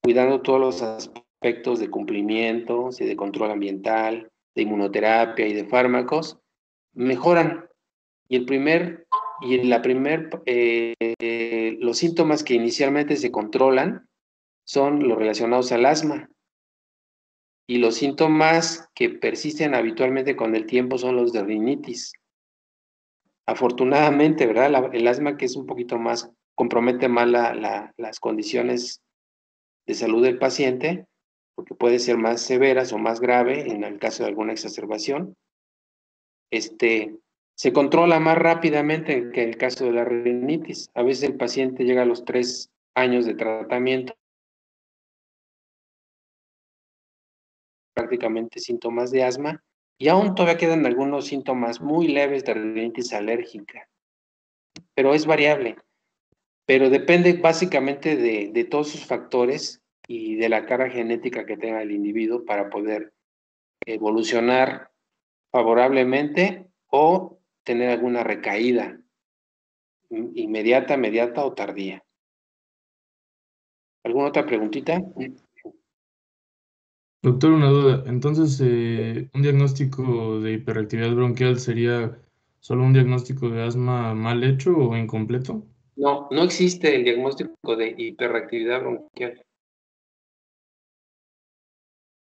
cuidando todos los aspectos de cumplimiento, y de control ambiental, de inmunoterapia y de fármacos, mejoran. Y los síntomas que inicialmente se controlan son los relacionados al asma. Y los síntomas que persisten habitualmente con el tiempo son los de rinitis. Afortunadamente, ¿verdad? El asma, que es un poquito más, compromete más las condiciones de salud del paciente, porque puede ser más severas o más grave en el caso de alguna exacerbación. Se controla más rápidamente que en el caso de la rinitis. A veces el paciente llega a los 3 años de tratamiento, prácticamente síntomas de asma, y aún todavía quedan algunos síntomas muy leves de rinitis alérgica, pero es variable. Pero depende básicamente de todos sus factores y de la carga genética que tenga el individuo para poder evolucionar favorablemente o tener alguna recaída inmediata, mediata o tardía. ¿Alguna otra preguntita? Doctor, una duda. Entonces, ¿un diagnóstico de hiperactividad bronquial sería solo un diagnóstico de asma mal hecho o incompleto? No, no existe el diagnóstico de hiperactividad bronquial.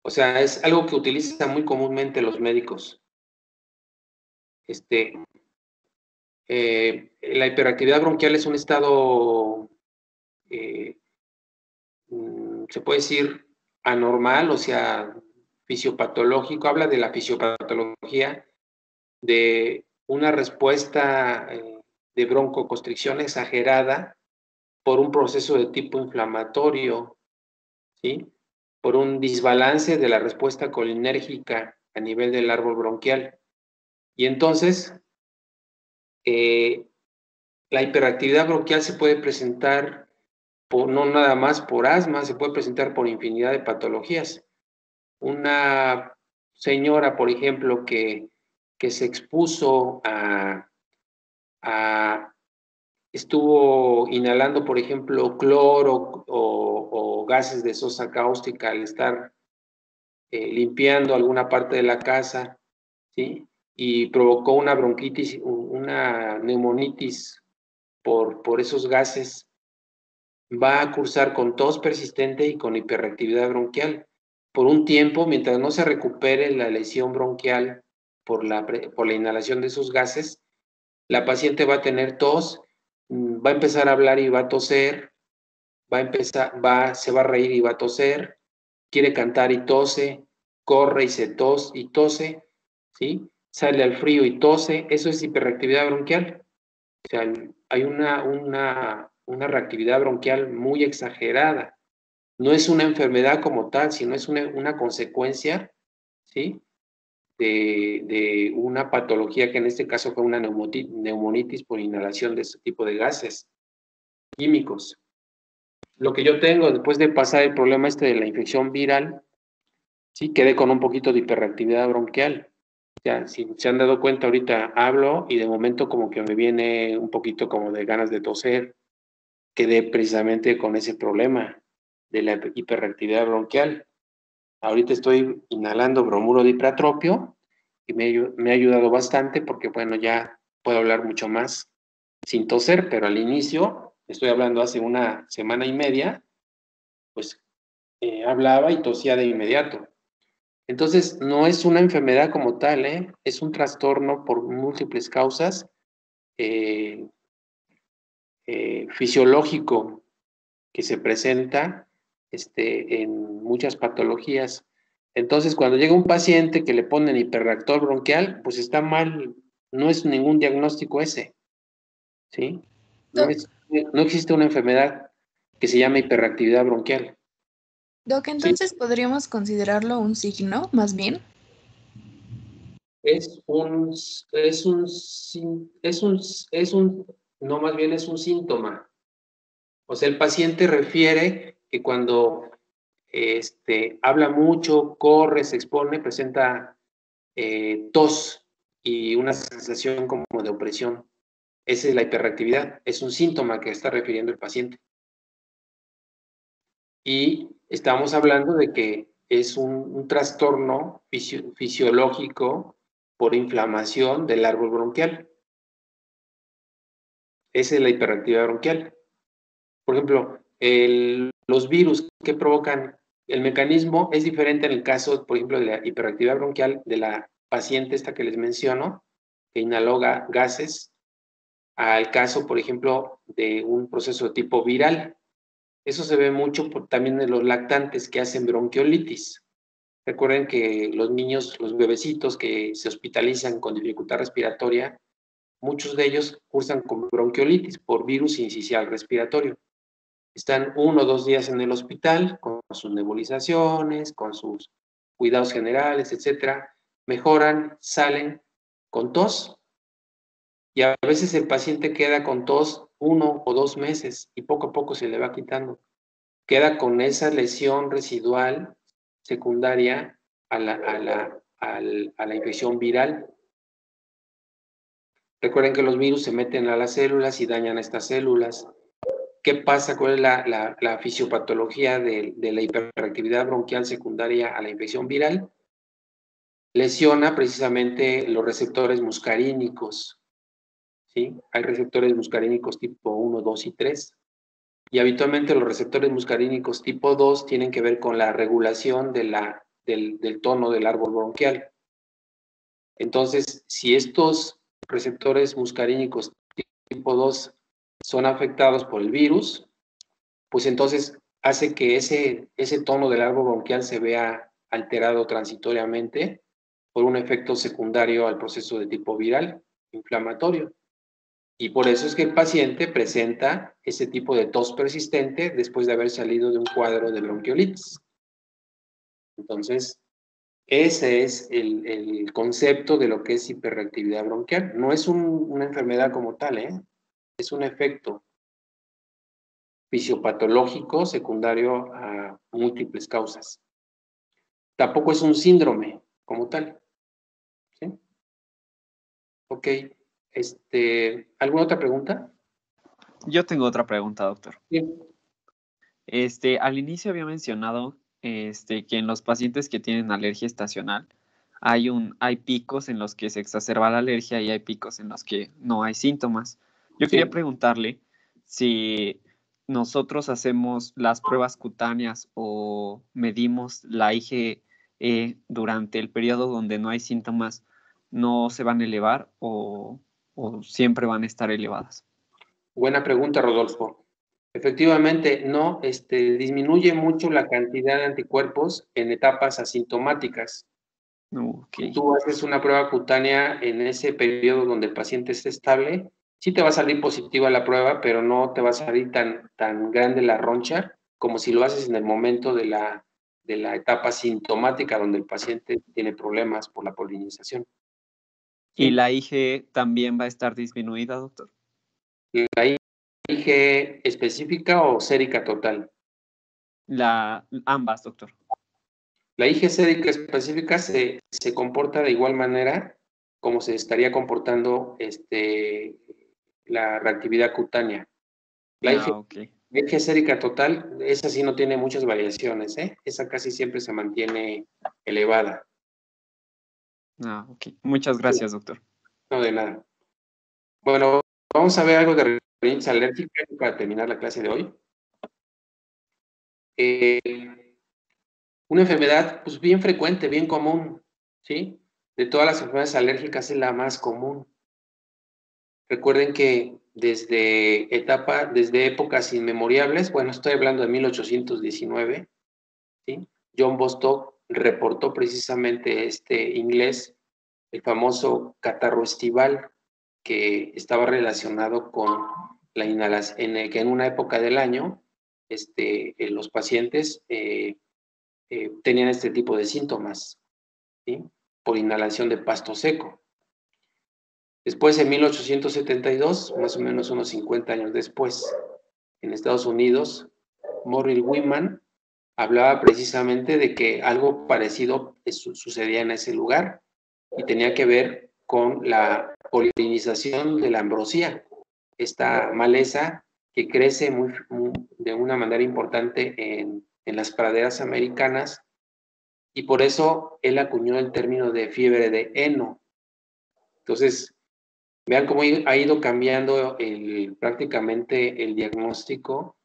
O sea, es algo que utilizan muy comúnmente los médicos. Este, la hiperactividad bronquial es un estado, eh, se puede decir, anormal, o sea, fisiopatológico. Habla de la fisiopatología de una respuesta de broncoconstricción exagerada por un proceso de tipo inflamatorio, ¿sí? Por un desbalance de la respuesta colinérgica a nivel del árbol bronquial. Y entonces, la hiperactividad bronquial se puede presentar no nada más por asma, se puede presentar por infinidad de patologías. Una señora, por ejemplo, que se expuso a estuvo inhalando, por ejemplo, cloro o gases de sosa cáustica al estar limpiando alguna parte de la casa, ¿sí? Y provocó una bronquitis, una neumonitis por esos gases, va a cursar con tos persistente y con hiperreactividad bronquial. Por un tiempo, mientras no se recupere la lesión bronquial por la inhalación de esos gases, la paciente va a tener tos, va a empezar a hablar y va a toser, se va a reír y va a toser, quiere cantar y tose, corre y y tose, ¿sí? Sale al frío y tose, eso es hiperreactividad bronquial. O sea, hay una reactividad bronquial muy exagerada. No es una enfermedad como tal, sino es una consecuencia, ¿sí? De una patología que en este caso fue una neumonitis por inhalación de este tipo de gases químicos. Lo que yo tengo después de pasar el problema de la infección viral, sí, quedé con un poquito de hiperreactividad bronquial. Ya, si se han dado cuenta, ahorita hablo y de momento como que me viene un poquito como de ganas de toser. Quedé precisamente con ese problema de la hiperreactividad bronquial. Ahorita estoy inhalando bromuro de ipratropio y me ha ayudado bastante porque, bueno, ya puedo hablar mucho más sin toser, pero al inicio, estoy hablando hace una semana y media, pues hablaba y tosía de inmediato. Entonces, no es una enfermedad como tal, ¿eh? Es un trastorno por múltiples causas eh, fisiológico que se presenta en muchas patologías. Entonces, cuando llega un paciente que le ponen hiperreactor bronquial, pues está mal, no es ningún diagnóstico ese, ¿sí? No, Doc, no existe una enfermedad que se llame hiperreactividad bronquial. Doc, Sí, entonces podríamos considerarlo un signo, más bien. es un, no, más bien es un síntoma. O sea, el paciente refiere que cuando habla mucho, corre, se expone, presenta tos y una sensación como de opresión. Esa es la hiperreactividad, es un síntoma que está refiriendo el paciente. Y estamos hablando de que es un trastorno fisiológico por inflamación del árbol bronquial. Esa es la hiperactividad bronquial. Por ejemplo, los virus que provocan el mecanismo es diferente en el caso, por ejemplo, de la hiperactividad bronquial de la paciente esta que les menciono, que inhaló gases, al caso, por ejemplo, de un proceso de tipo viral. Eso se ve mucho también en los lactantes que hacen bronquiolitis. Recuerden que los niños, los bebecitos que se hospitalizan con dificultad respiratoria, muchos de ellos cursan con bronquiolitis por virus incisional respiratorio. Están 1 o 2 días en el hospital con sus nebulizaciones, con sus cuidados generales, etcétera. Mejoran, salen con tos y a veces el paciente queda con tos 1 o 2 meses y poco a poco se le va quitando. Queda con esa lesión residual secundaria a la infección viral. Recuerden que los virus se meten a las células y dañan a estas células. ¿Qué pasa? ¿Cuál es la fisiopatología de la hiperactividad bronquial secundaria a la infección viral? Lesiona precisamente los receptores muscarínicos, ¿sí? Hay receptores muscarínicos tipo 1, 2 y 3. Y habitualmente los receptores muscarínicos tipo 2 tienen que ver con la regulación del tono del árbol bronquial. Entonces, si estos receptores muscarínicos tipo 2 son afectados por el virus, pues entonces hace que ese tono del árbol bronquial se vea alterado transitoriamente por un efecto secundario al proceso de tipo viral, inflamatorio. Y por eso es que el paciente presenta ese tipo de tos persistente después de haber salido de un cuadro de bronquiolitis. Entonces, ese es el concepto de lo que es hiperreactividad bronquial. No es una enfermedad como tal, es un efecto fisiopatológico secundario a múltiples causas. Tampoco es un síndrome como tal. ¿Sí? Ok. ¿Alguna otra pregunta? Yo tengo otra pregunta, doctor. Sí. Al inicio había mencionado que en los pacientes que tienen alergia estacional hay picos en los que se exacerba la alergia y hay picos en los que no hay síntomas. Yo quería preguntarle si nosotros hacemos las pruebas cutáneas o medimos la IgE durante el periodo donde no hay síntomas, ¿no se van a elevar o siempre van a estar elevadas? Buena pregunta, Rodolfo. Efectivamente, no, disminuye mucho la cantidad de anticuerpos en etapas asintomáticas. Okay. Si tú haces una prueba cutánea en ese periodo donde el paciente esté estable, sí te va a salir positiva la prueba, pero no te va a salir tan grande la roncha como si lo haces en el momento de la etapa sintomática donde el paciente tiene problemas por la polinización. ¿Y la IgE también va a estar disminuida, doctor? ¿La IgE específica o sérica total? Ambas, doctor. La IgE sérica específica se comporta de igual manera como se estaría comportando la reactividad cutánea. La IgE sérica total, esa sí no tiene muchas variaciones, esa casi siempre se mantiene elevada. Ok. Muchas gracias, doctor. No, de nada. Bueno, vamos a ver algo de rinitis alérgica para terminar la clase de hoy. Una enfermedad pues bien frecuente, bien común, ¿sí? De todas las enfermedades alérgicas es la más común. Recuerden que desde épocas inmemorables, bueno, estoy hablando de 1819, ¿sí? John Bostock reportó precisamente inglés, el famoso catarro estival, que estaba relacionado con la inhalación, que en una época del año los pacientes tenían este tipo de síntomas, ¿sí? Por inhalación de pasto seco. Después, en 1872, más o menos unos 50 años después, en Estados Unidos, Morrill Whitman hablaba precisamente de que algo parecido sucedía en ese lugar y tenía que ver con la polinización de la ambrosía, esta maleza que crece de una manera importante en las praderas americanas, y por eso él acuñó el término de fiebre de heno. Entonces, vean cómo ha ido cambiando prácticamente el diagnóstico,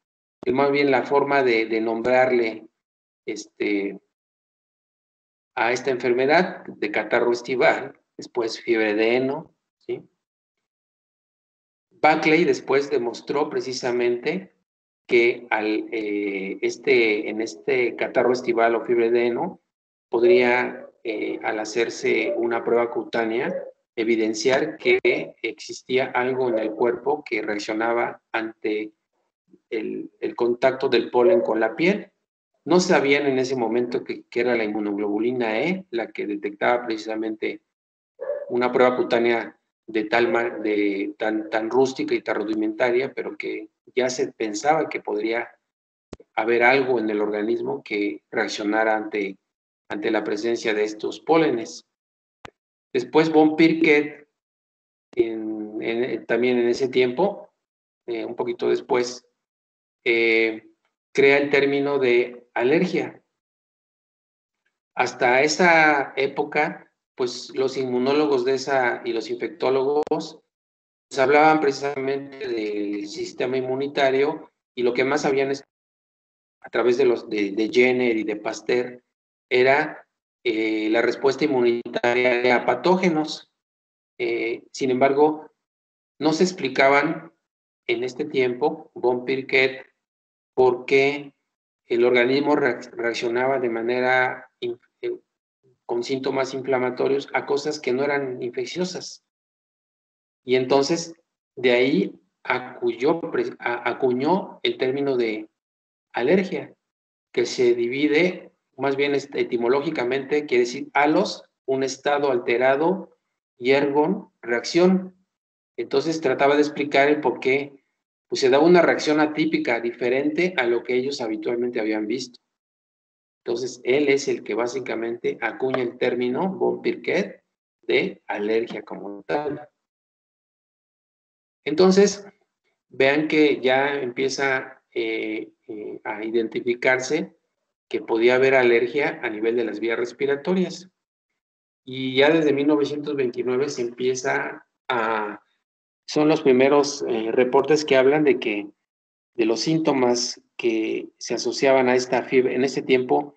y más bien la forma de nombrarle a esta enfermedad de catarro estival, después fiebre de heno, ¿sí? Buckley después demostró precisamente que en este catarro estival o fiebre de heno podría, al hacerse una prueba cutánea, evidenciar que existía algo en el cuerpo que reaccionaba ante el contacto del polen con la piel. No sabían en ese momento que era la inmunoglobulina E la que detectaba precisamente una prueba cutánea tan rústica y tan rudimentaria, pero que ya se pensaba que podría haber algo en el organismo que reaccionara ante la presencia de estos pólenes. Después von Pirquet, también en ese tiempo, un poquito después, crea el término de alergia. Hasta esa época, pues los inmunólogos y los infectólogos pues, hablaban precisamente del sistema inmunitario, y lo que más sabían a través de Jenner y de Pasteur era la respuesta inmunitaria a patógenos. Sin embargo, no se explicaban en este tiempo, von Pirquet, por qué el organismo reaccionaba de manera con síntomas inflamatorios a cosas que no eran infecciosas. Y entonces, de ahí acuñó el término de alergia, que se divide, más bien etimológicamente, quiere decir halos, un estado alterado, y ergon, reacción. Entonces trataba de explicar el por qué pues, se daba una reacción atípica, diferente a lo que ellos habitualmente habían visto. Entonces, él es el que básicamente acuña el término von Pirquet de alergia como tal. Entonces, vean que ya empieza a identificarse que podía haber alergia a nivel de las vías respiratorias. Y ya desde 1929 se empieza son los primeros reportes que hablan de los síntomas que se asociaban a esta fiebre, en ese tiempo,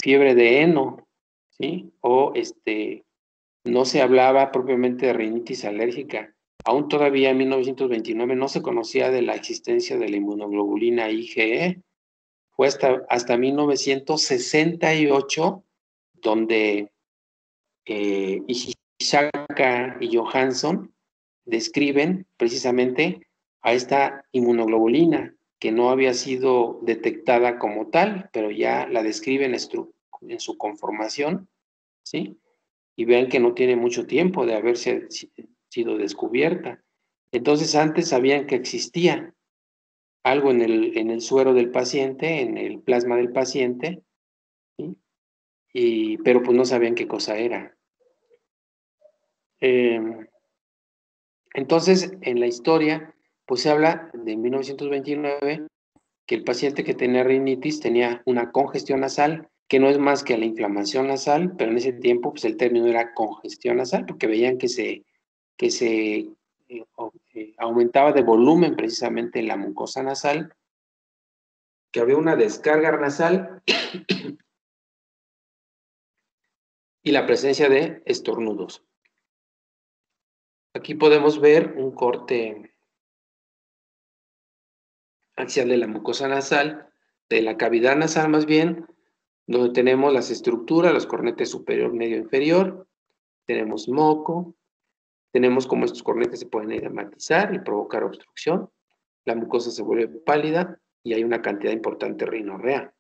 fiebre de heno, ¿sí? O no se hablaba propiamente de rinitis alérgica. Aún todavía en 1929 no se conocía de la existencia de la inmunoglobulina IgE. Fue hasta 1968 donde Ishihaka y Johansson describen precisamente a esta inmunoglobulina que no había sido detectada como tal, pero ya la describen en su conformación, ¿sí? Y vean que no tiene mucho tiempo de haberse sido descubierta. Entonces antes sabían que existía algo en el suero del paciente, en el plasma del paciente, ¿sí? Pero pues no sabían qué cosa era. Entonces, en la historia, pues se habla de 1929 que el paciente que tenía rinitis tenía una congestión nasal, que no es más que la inflamación nasal, pero en ese tiempo pues el término era congestión nasal, porque veían que se aumentaba de volumen precisamente la mucosa nasal, que había una descarga nasal y la presencia de estornudos. Aquí podemos ver un corte axial de la mucosa nasal, de la cavidad nasal más bien, donde tenemos las estructuras, los cornetes superior, medio, inferior, tenemos moco, tenemos cómo estos cornetes se pueden edematizar y provocar obstrucción, la mucosa se vuelve pálida y hay una cantidad importante de rinorrea.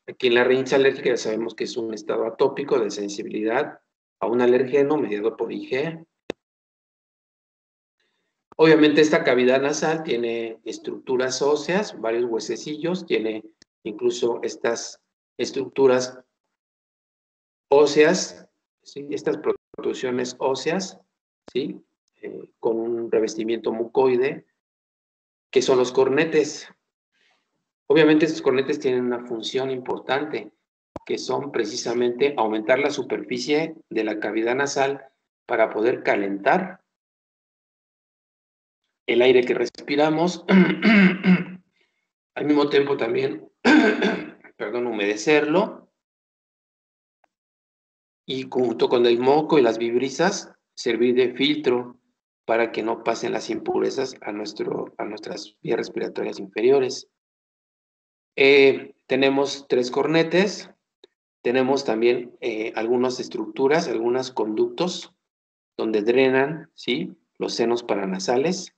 Aquí en la rinitis alérgica ya sabemos que es un estado atópico de sensibilidad a un alergeno mediado por IgE. Obviamente esta cavidad nasal tiene estructuras óseas, varios huesecillos, tiene incluso estas estructuras óseas, ¿sí? Estas protrusiones óseas, ¿sí? Con un revestimiento mucoide, que son los cornetes. Obviamente estos cornetes tienen una función importante, que son precisamente aumentar la superficie de la cavidad nasal para poder calentar el aire que respiramos, al mismo tiempo también, perdón, humedecerlo, y junto con el moco y las vibrisas, servir de filtro para que no pasen las impurezas a nuestras vías respiratorias inferiores. Tenemos 3 cornetes, tenemos también algunas estructuras, algunos conductos donde drenan, ¿sí?, los senos paranasales.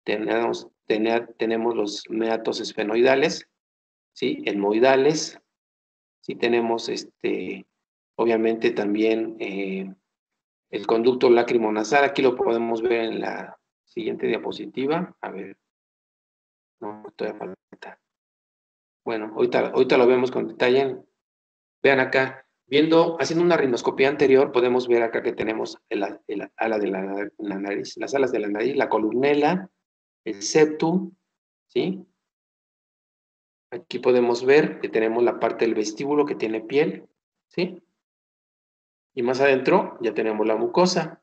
Tenemos los meatos esfenoidales, ¿sí?, etmoidales, ¿sí? Tenemos obviamente también el conducto lacrimonasal. Aquí lo podemos ver en la siguiente diapositiva. A ver, no, todavía falta. Bueno, ahorita lo vemos con detalle. Vean acá, haciendo una rinoscopía anterior, podemos ver acá que tenemos el ala de la nariz, las alas de la nariz, la columela, el septum, ¿sí? Aquí podemos ver que tenemos la parte del vestíbulo que tiene piel, ¿sí? Y más adentro ya tenemos la mucosa.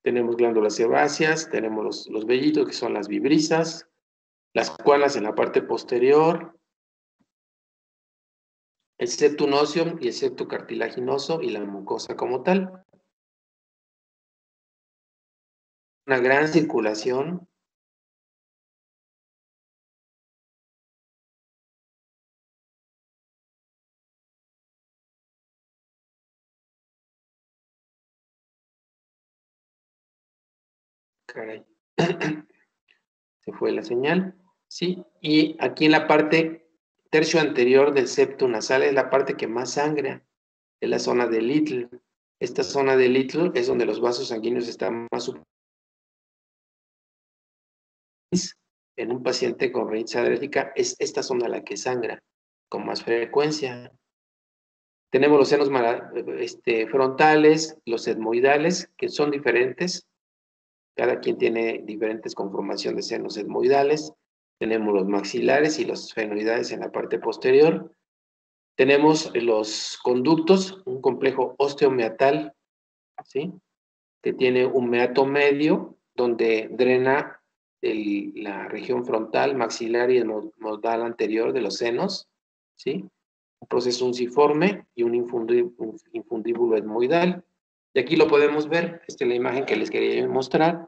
Tenemos glándulas sebáceas, tenemos los vellitos que son las vibrisas, las cuanas en la parte posterior, el septum óseo y el septum cartilaginoso y la mucosa como tal. Una gran circulación. Caray. Se fue la señal. Sí, y aquí en la parte tercio anterior del septum nasal es la parte que más sangra, es la zona de Little. Esta zona de Little es donde los vasos sanguíneos están más en un paciente con rinitis alérgica, es esta zona la que sangra con más frecuencia. Tenemos los senos frontales, los etmoidales, que son diferentes. Cada quien tiene diferentes conformación de senos etmoidales. Tenemos los maxilares y los esfenoidales en la parte posterior. Tenemos los conductos, un complejo osteomeatal, ¿sí?, que tiene un meato medio, donde drena la región frontal, maxilar y el nodal anterior de los senos, ¿sí? Un proceso unciforme y un infundíbulo etmoidal. Y aquí lo podemos ver, esta es la imagen que les quería mostrar.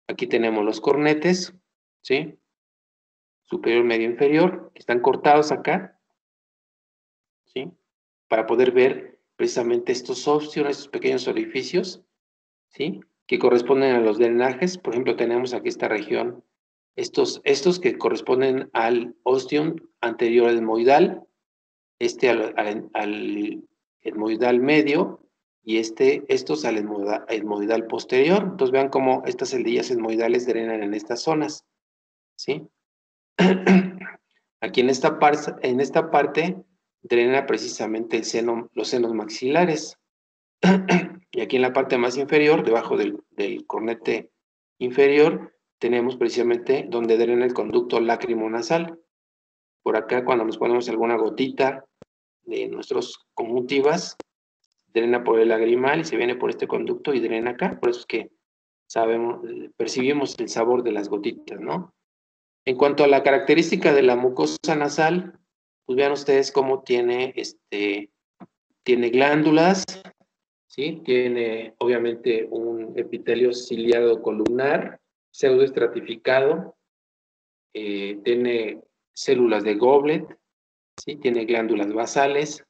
Aquí tenemos los cornetes, ¿sí?, superior, medio, inferior, que están cortados acá, ¿sí?, para poder ver precisamente estos ósteos, estos pequeños orificios, ¿sí?, que corresponden a los drenajes. Por ejemplo, tenemos aquí esta región, estos que corresponden al ostium anterior etmoidal, al etmoidal medio, y estos al etmoidal posterior. Entonces vean cómo estas celdillas etmoidales drenan en estas zonas, ¿sí? Aquí en esta parte drena precisamente los senos maxilares. Y aquí en la parte más inferior, debajo del cornete inferior, tenemos precisamente donde drena el conducto lacrimonasal. Por acá, cuando nos ponemos alguna gotita de nuestras conjuntivas, drena por el lagrimal y se viene por este conducto y drena acá. Por eso es que percibimos el sabor de las gotitas, ¿no? En cuanto a la característica de la mucosa nasal, pues vean ustedes cómo tiene glándulas, ¿sí? Tiene obviamente un epitelio ciliado columnar, pseudoestratificado, tiene células de Goblet, ¿sí? Tiene glándulas basales,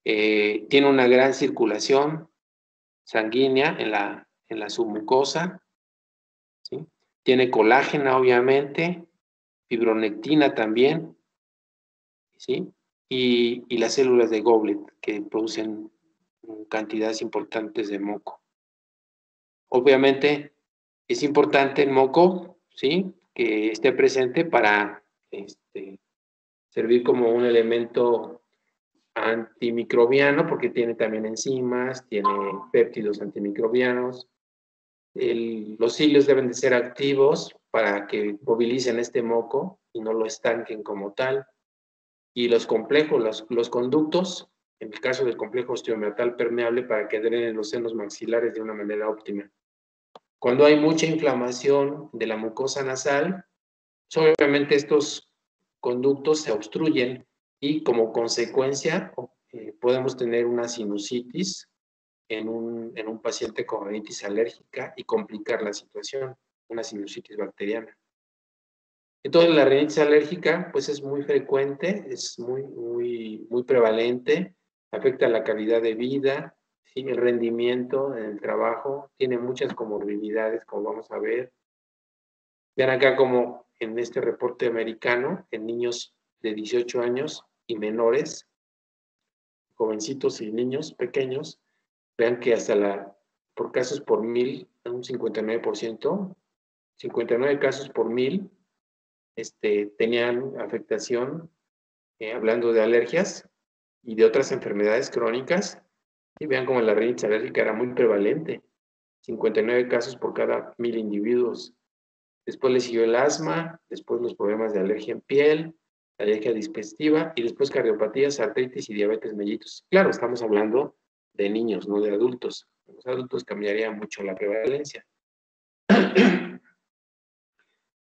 tiene una gran circulación sanguínea en la submucosa, ¿sí? Tiene colágeno, obviamente, fibronectina también, ¿sí? Y las células de Goblet, que producen cantidades importantes de moco. Obviamente, es importante el moco, ¿sí?, que esté presente para servir como un elemento antimicrobiano, porque tiene también enzimas, tiene péptidos antimicrobianos. Los cilios deben de ser activos para que movilicen este moco y no lo estanquen como tal. Y los complejos, los conductos, en el caso del complejo osteomeatal permeable, para que drenen los senos maxilares de una manera óptima. Cuando hay mucha inflamación de la mucosa nasal, obviamente estos conductos se obstruyen y como consecuencia podemos tener una sinusitis en un paciente con rinitis alérgica y complicar la situación, una sinusitis bacteriana. Entonces la rinitis alérgica pues es muy frecuente, es muy prevalente, afecta la calidad de vida, ¿sí? El rendimiento en el trabajo, tiene muchas comorbilidades como vamos a ver. Vean acá como en este reporte americano, en niños de 18 años y menores, jovencitos y niños pequeños, vean que hasta por casos por 1000, un 59%, 59 casos por 1000, tenían afectación, hablando de alergias y de otras enfermedades crónicas, y vean como la rinitis alérgica era muy prevalente, 59 casos por cada 1000 individuos. Después le siguió el asma, después los problemas de alergia en piel, alergia digestiva y después cardiopatías, artritis y diabetes mellitus. Claro, estamos hablando de niños, no de adultos. En los adultos cambiaría mucho la prevalencia.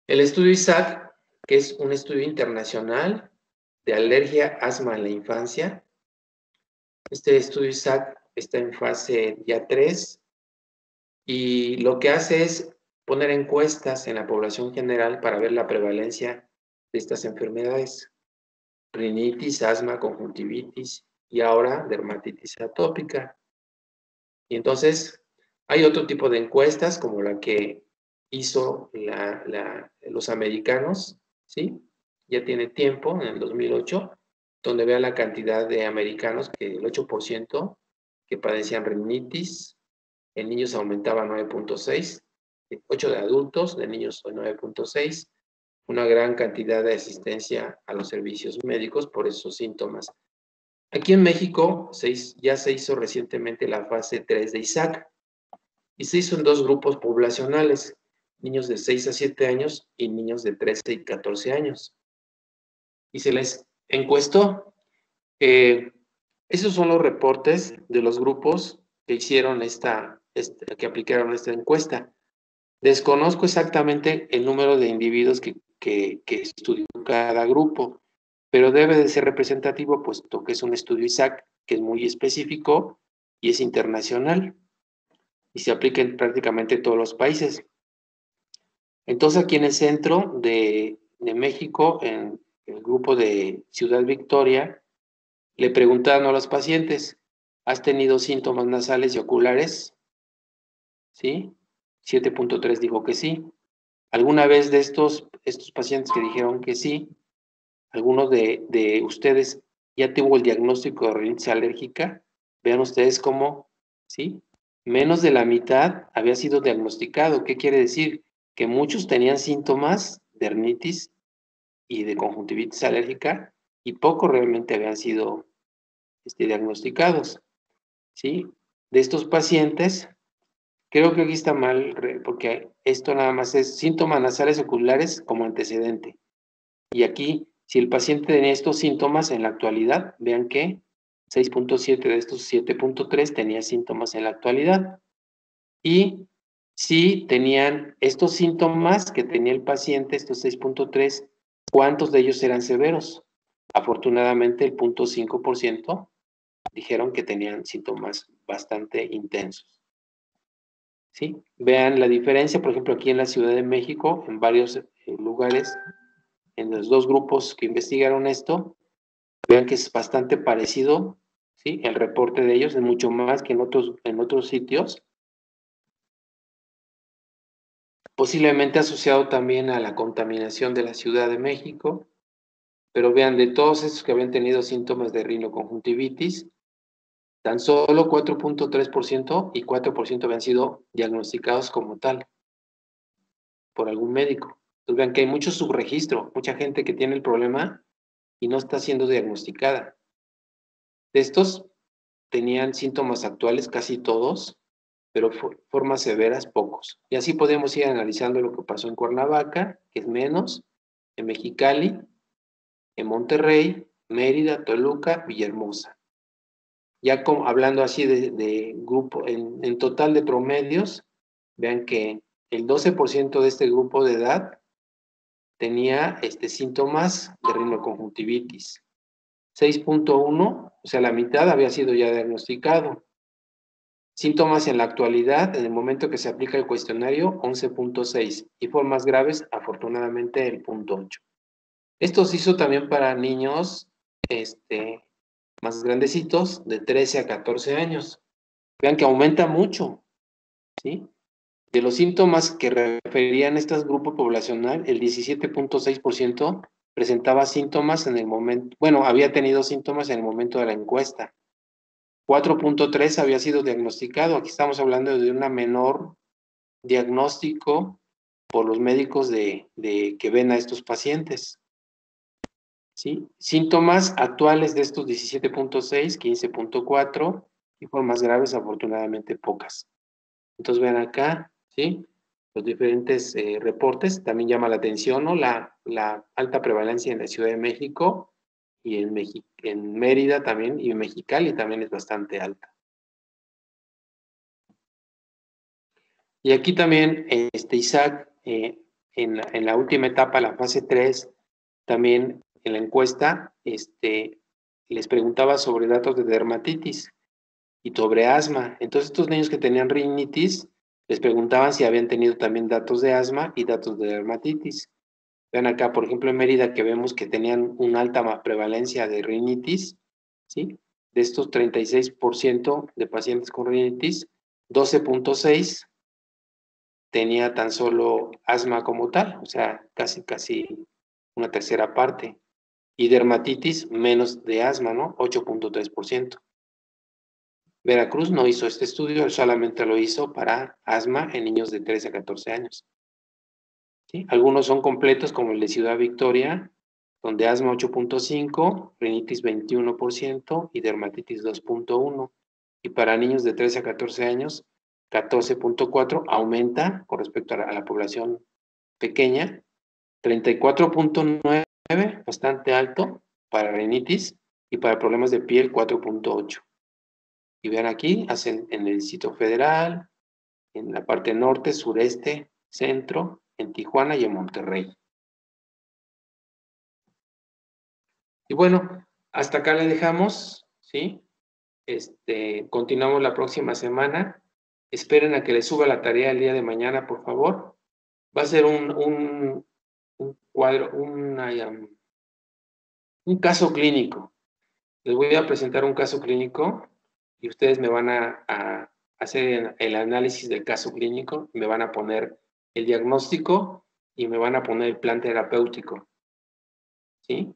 El estudio ISAC, que es un estudio internacional de alergia, asma en la infancia. Este estudio ISAC está en fase ya 3 y lo que hace es poner encuestas en la población general para ver la prevalencia de estas enfermedades. Rinitis, asma, conjuntivitis y ahora dermatitis atópica. Y entonces hay otro tipo de encuestas como la que hizo los americanos, ¿sí? Ya tiene tiempo, en el 2008, donde vean la cantidad de americanos, que el 8% que padecían rinitis, en niños aumentaba 9.6, 8 de adultos, de niños 9.6, una gran cantidad de asistencia a los servicios médicos por esos síntomas. Aquí en México ya se hizo recientemente la fase 3 de ISAC y se hizo en 2 grupos poblacionales, niños de 6 a 7 años y niños de 13 y 14 años. Y se les encuestó. Esos son los reportes de los grupos que hicieron que aplicaron esta encuesta. Desconozco exactamente el número de individuos que estudió cada grupo, pero debe de ser representativo, puesto que es un estudio ISAC que es muy específico y es internacional y se aplica en prácticamente todos los países. Entonces, aquí en el centro de México, en el grupo de Ciudad Victoria, le preguntaron a los pacientes, ¿has tenido síntomas nasales y oculares? ¿Sí? 7.3 dijo que sí. ¿Alguna vez de estos pacientes que dijeron que sí, algunos de ustedes ya tuvo el diagnóstico de rinitis alérgica? Vean ustedes cómo, ¿sí? Menos de la mitad había sido diagnosticado. ¿Qué quiere decir? Que muchos tenían síntomas de rinitis y de conjuntivitis alérgica y pocos realmente habían sido diagnosticados, ¿sí? De estos pacientes, creo que aquí está mal, porque esto nada más es síntomas nasales oculares como antecedente. Y aquí, si el paciente tenía estos síntomas en la actualidad, vean que 6.7 de estos 7.3 tenía síntomas en la actualidad. Y si tenían estos síntomas que tenía el paciente, estos 6.3, ¿cuántos de ellos eran severos? Afortunadamente, el 0.5% dijeron que tenían síntomas bastante intensos. ¿Sí? Vean la diferencia, por ejemplo, aquí en la Ciudad de México, en varios lugares, en los 2 grupos que investigaron esto, vean que es bastante parecido, ¿sí? El reporte de ellos es mucho más que en otros sitios. Posiblemente asociado también a la contaminación de la Ciudad de México, pero vean, de todos estos que habían tenido síntomas de rinoconjuntivitis, tan solo 4.3% y 4% habían sido diagnosticados como tal por algún médico. Entonces vean que hay mucho subregistro, mucha gente que tiene el problema y no está siendo diagnosticada. De estos tenían síntomas actuales casi todos, pero formas severas pocos. Y así podemos ir analizando lo que pasó en Cuernavaca, que es menos, en Mexicali, en Monterrey, Mérida, Toluca, Villahermosa. Ya hablando así de grupo, en total de promedios, vean que el 12% de este grupo de edad tenía síntomas de rinoconjuntivitis. 6.1, o sea, la mitad había sido ya diagnosticado. Síntomas en la actualidad, en el momento que se aplica el cuestionario, 11.6, y formas graves, afortunadamente, el 0.8. Esto se hizo también para niños más grandecitos, de 13 a 14 años. Vean que aumenta mucho, ¿sí? De los síntomas que referían a este grupo poblacional, el 17.6% presentaba síntomas en el momento, bueno, había tenido síntomas en el momento de la encuesta. 4.3 había sido diagnosticado. Aquí estamos hablando de una menor diagnóstico por los médicos que ven a estos pacientes. ¿Sí? Síntomas actuales de estos 17.6, 15.4 y formas graves, afortunadamente pocas. Entonces ven acá, ¿sí? Los diferentes reportes. También llama la atención, ¿no? La alta prevalencia en la Ciudad de México y en Mérida también, y en Mexicali también es bastante alta. Y aquí también, Isaac, en la última etapa, la fase 3, también en la encuesta, les preguntaba sobre datos de dermatitis y sobre asma. Entonces, estos niños que tenían rinitis, les preguntaban si habían tenido también datos de asma y datos de dermatitis. Vean acá, por ejemplo, en Mérida, que vemos que tenían una alta prevalencia de rinitis, ¿sí? De estos 36% de pacientes con rinitis, 12.6 tenía tan solo asma como tal, o sea, casi una tercera parte. Y dermatitis, menos de asma, ¿no? 8.3%. Veracruz no hizo este estudio, solamente lo hizo para asma en niños de 13 a 14 años. ¿Sí? Algunos son completos, como el de Ciudad Victoria, donde asma 8.5, rinitis 21% y dermatitis 2.1. Y para niños de 13 a 14 años, 14.4, aumenta con respecto a la población pequeña, 34.9, bastante alto para rinitis, y para problemas de piel 4.8. Y vean aquí, hacen en el Distrito Federal, en la parte norte, sureste, centro, en Tijuana y en Monterrey. Y bueno, hasta acá le dejamos, ¿sí? Continuamos la próxima semana. Esperen a que les suba la tarea el día de mañana, por favor. Va a ser un cuadro, un caso clínico. Les voy a presentar un caso clínico y ustedes me van a hacer el análisis del caso clínico, me van a poner el diagnóstico y me van a poner el plan terapéutico, ¿sí?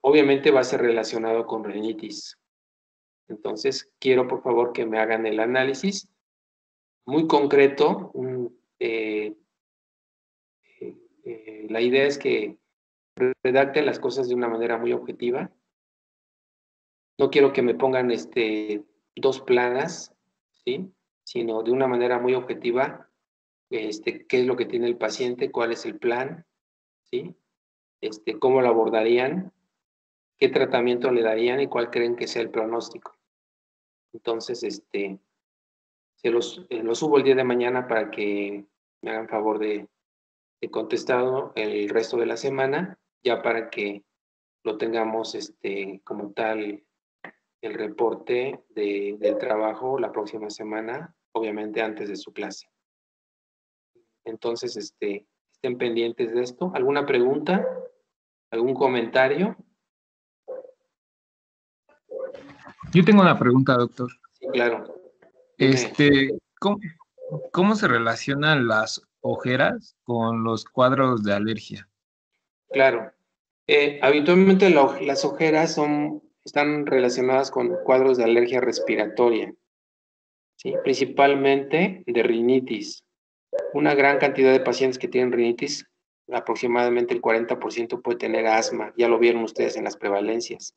Obviamente va a ser relacionado con rinitis. Entonces, quiero por favor que me hagan el análisis muy concreto. La idea es que redacten las cosas de una manera muy objetiva. No quiero que me pongan dos planas, ¿sí? Sino de una manera muy objetiva, qué es lo que tiene el paciente, cuál es el plan, ¿sí? Cómo lo abordarían, qué tratamiento le darían y cuál creen que sea el pronóstico. Entonces, se los subo el día de mañana para que me hagan favor de contestar el resto de la semana, ya para que lo tengamos como tal el reporte del trabajo la próxima semana, obviamente antes de su clase. Entonces, estén pendientes de esto. ¿Alguna pregunta? ¿Algún comentario? Yo tengo una pregunta, doctor. Sí, claro. Dime. ¿Cómo se relacionan las ojeras con los cuadros de alergia? Claro. Habitualmente las ojeras están relacionadas con cuadros de alergia respiratoria, ¿sí? Principalmente de rinitis. Una gran cantidad de pacientes que tienen rinitis, aproximadamente el 40% puede tener asma, ya lo vieron ustedes en las prevalencias.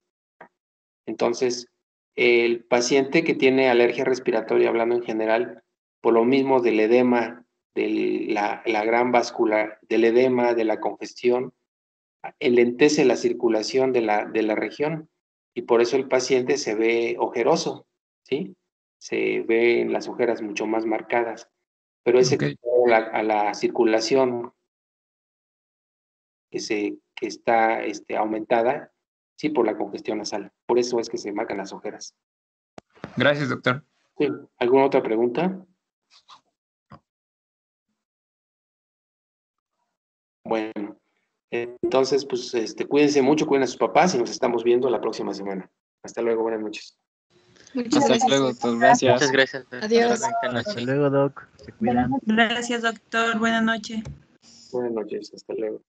Entonces, el paciente que tiene alergia respiratoria, hablando en general, por lo mismo del edema de la gran vascular, del edema, de la congestión, enlentece la circulación de la región y por eso el paciente se ve ojeroso, ¿sí? Se ven las ojeras mucho más marcadas, pero es Ok. a la circulación que está aumentada, sí, por la congestión nasal. Por eso es que se marcan las ojeras. Gracias, doctor. Sí. ¿Alguna otra pregunta? Bueno, entonces, pues, cuídense mucho, cuiden a sus papás y nos estamos viendo la próxima semana. Hasta luego, buenas noches. Muchas Hasta gracias. luego, doctor. Gracias. Muchas gracias. Adiós. Bonita noche. Hasta luego, Doc. Se cuidan. Gracias, doctor. Buenas noches. Buenas noches, hasta luego.